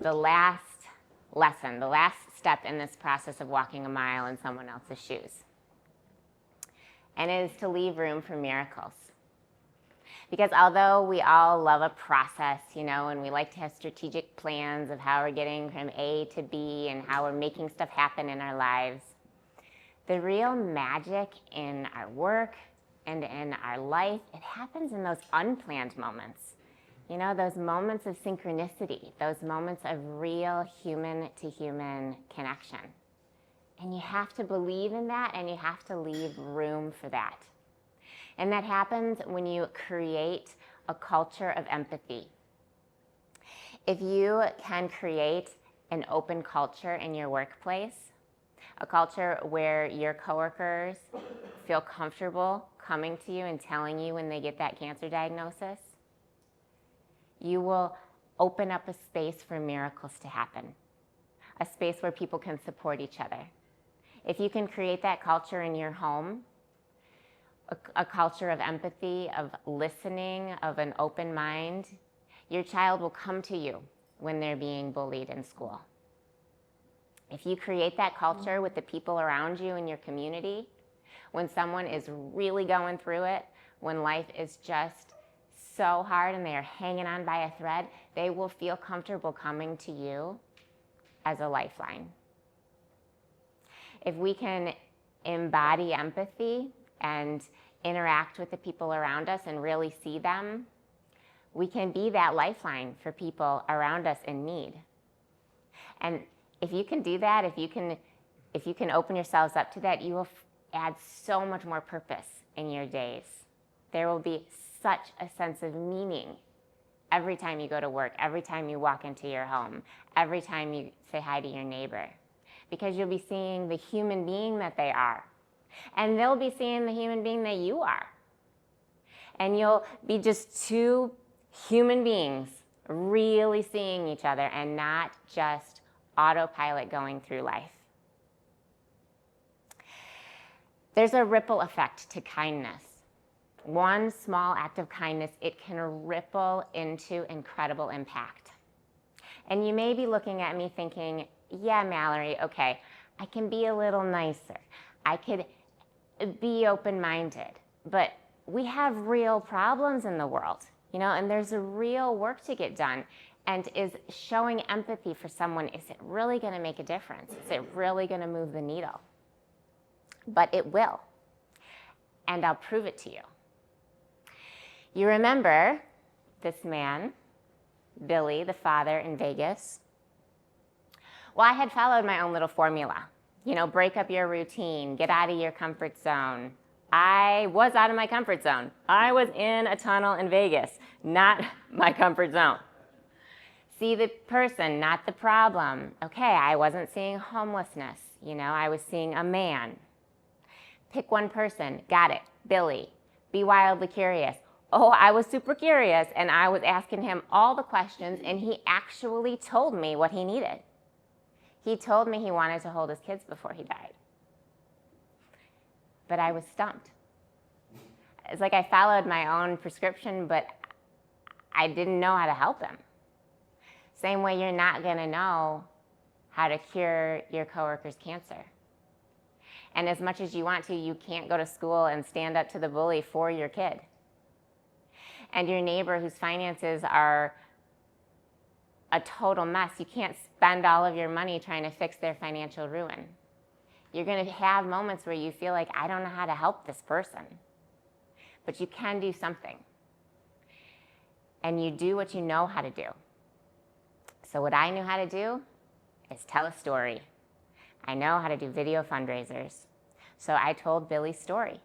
the last lesson, the last step in this process of walking a mile in someone else's shoes. And it is to leave room for miracles. Because although we all love a process, and we like to have strategic plans of how we're getting from A to B and how we're making stuff happen in our lives, the real magic in our work and in our life, it happens in those unplanned moments. Those moments of synchronicity, those moments of real human-to-human connection. And you have to believe in that, and you have to leave room for that. And that happens when you create a culture of empathy. If you can create an open culture in your workplace, a culture where your coworkers feel comfortable coming to you and telling you when they get that cancer diagnosis, you will open up a space for miracles to happen, a space where people can support each other. If you can create that culture in your home, a culture of empathy, of listening, of an open mind, your child will come to you when they're being bullied in school. If you create that culture with the people around you in your community, when someone is really going through it, when life is just so hard and they are hanging on by a thread, they will feel comfortable coming to you as a lifeline. If we can embody empathy and interact with the people around us and really see them, we can be that lifeline for people around us in need. And if you can do that, if you can open yourselves up to that, you will add so much more purpose in your days. There will be such a sense of meaning every time you go to work, every time you walk into your home, every time you say hi to your neighbor, because you'll be seeing the human being that they are. And they'll be seeing the human being that you are. And you'll be just two human beings really seeing each other and not just autopilot going through life. There's a ripple effect to kindness. One small act of kindness, it can ripple into incredible impact. And you may be looking at me thinking, yeah, Mallory, okay, I can be a little nicer. I could be open-minded, but we have real problems in the world, and there's a real work to get done. And is showing empathy for someone, is it really going to make a difference? Is it really going to move the needle? But it will. And I'll prove it to you. You remember this man, Billy, the father in Vegas? Well, I had followed my own little formula. Break up your routine, get out of your comfort zone. I was out of my comfort zone. I was in a tunnel in Vegas, not my comfort zone. See the person, not the problem. Okay, I wasn't seeing homelessness. I was seeing a man. Pick one person. Got it. Billy. Be wildly curious. Oh, I was super curious, and I was asking him all the questions, and he actually told me what he needed. He told me he wanted to hold his kids before he died. But I was stumped. It's like I followed my own prescription, but I didn't know how to help him. Same way you're not going to know how to cure your coworker's cancer. And as much as you want to, you can't go to school and stand up to the bully for your kid. And your neighbor whose finances are a total mess, you can't spend all of your money trying to fix their financial ruin. You're going to have moments where you feel like, I don't know how to help this person. But you can do something. And you do what you know how to do. So what I knew how to do is tell a story. I know how to do video fundraisers. So I told Billy's story.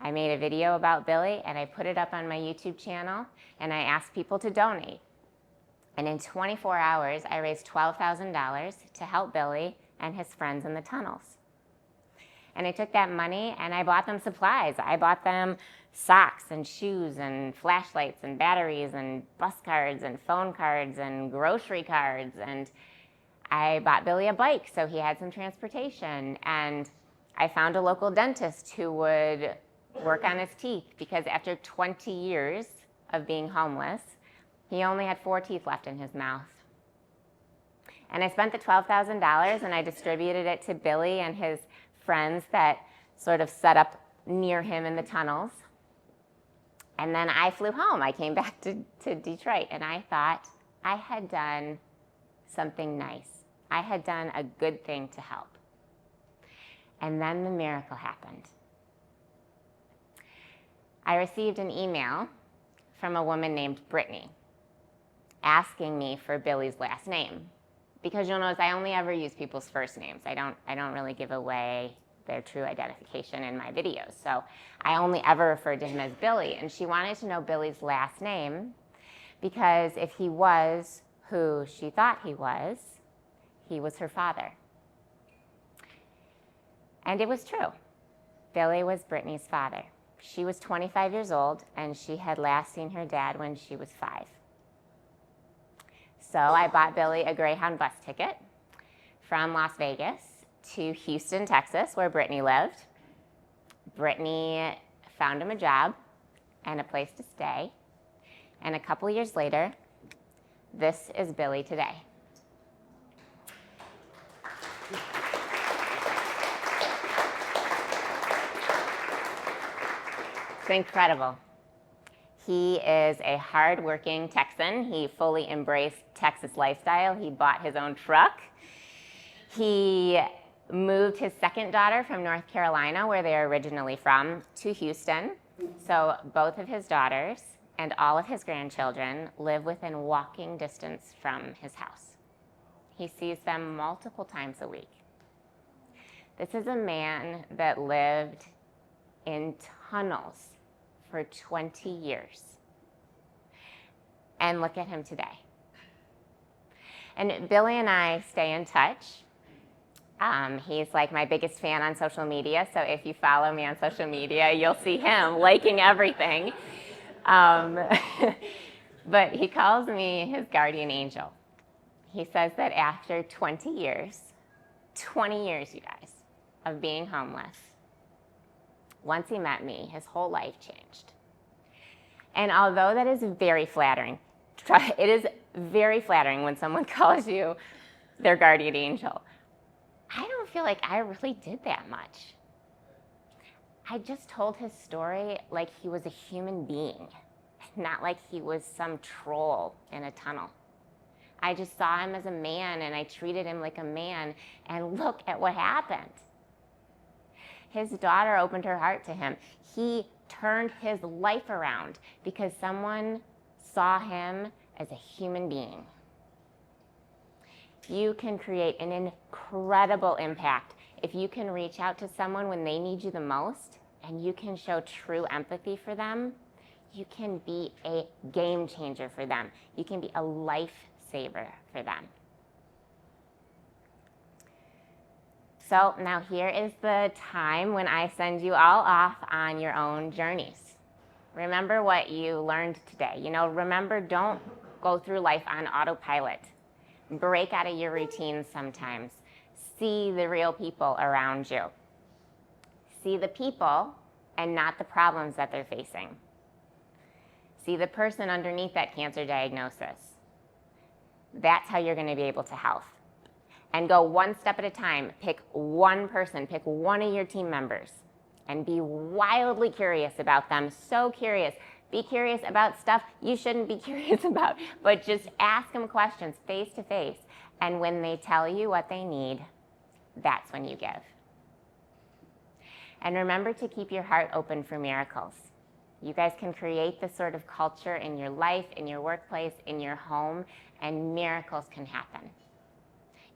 I made a video about Billy and I put it up on my YouTube channel and I asked people to donate. And in 24 hours, I raised $12,000 to help Billy and his friends in the tunnels. And I took that money and I bought them supplies. I bought them socks and shoes and flashlights and batteries and bus cards and phone cards and grocery cards. And I bought Billy a bike so he had some transportation. And I found a local dentist who would work on his teeth because after 20 years of being homeless, he only had 4 teeth left in his mouth. And I spent the $12,000 and I distributed it to Billy and his friends that sort of set up near him in the tunnels. And then I flew home. I came back to Detroit, and I thought I had done something nice. I had done a good thing to help. And then the miracle happened. I received an email from a woman named Brittany asking me for Billy's last name. Because you'll notice I only ever use people's first names. I don't really give away their true identification in my videos. So I only ever referred to him as Billy. And she wanted to know Billy's last name because if he was who she thought he was her father. And it was true. Billy was Brittany's father. She was 25 years old, and she had last seen her dad when she was 5. So I bought Billy a Greyhound bus ticket from Las Vegas to Houston, Texas, where Brittany lived. Brittany found him a job and a place to stay. And a couple years later, this is Billy today. It's incredible. He is a hardworking Texan. He fully embraced Texas lifestyle. He bought his own truck. He moved his second daughter from North Carolina, where they're originally from, to Houston. So both of his daughters and all of his grandchildren live within walking distance from his house. He sees them multiple times a week. This is a man that lived in tunnels for 20 years. And look at him today. And Billy and I stay in touch. He's like my biggest fan on social media, so if you follow me on social media, you'll see him liking everything. But he calls me his guardian angel. He says that after 20 years, you guys, of being homeless, once he met me, his whole life changed. And although that is very flattering, it is very flattering when someone calls you their guardian angel. I don't feel like I really did that much. I just told his story like he was a human being, not like he was some troll in a tunnel. I just saw him as a man and I treated him like a man, and look at what happened. His daughter opened her heart to him. He turned his life around because someone saw him as a human being. You can create an incredible impact if you can reach out to someone when they need you the most and you can show true empathy for them. You can be a game changer for them. You can be a lifesaver for them. So now here is the time when I send you all off on your own journeys. Remember what you learned today. Remember, don't go through life on autopilot. Break out of your routine sometimes. See the real people around you. See the people and not the problems that they're facing. See the person underneath that cancer diagnosis. That's how you're going to be able to help. And go one step at a time. Pick one person, pick one of your team members, and be wildly curious about them. So curious. Be curious about stuff you shouldn't be curious about, but just ask them questions face to face. And when they tell you what they need, that's when you give. And remember to keep your heart open for miracles. You guys can create this sort of culture in your life, in your workplace, in your home, and miracles can happen.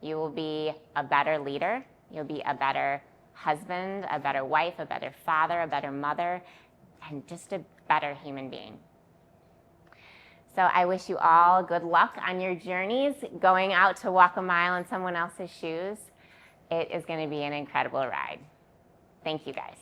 You will be a better leader. You'll be a better husband, a better wife, a better father, a better mother, and just a better human being. So I wish you all good luck on your journeys, going out to walk a mile in someone else's shoes. It is going to be an incredible ride. Thank you, guys.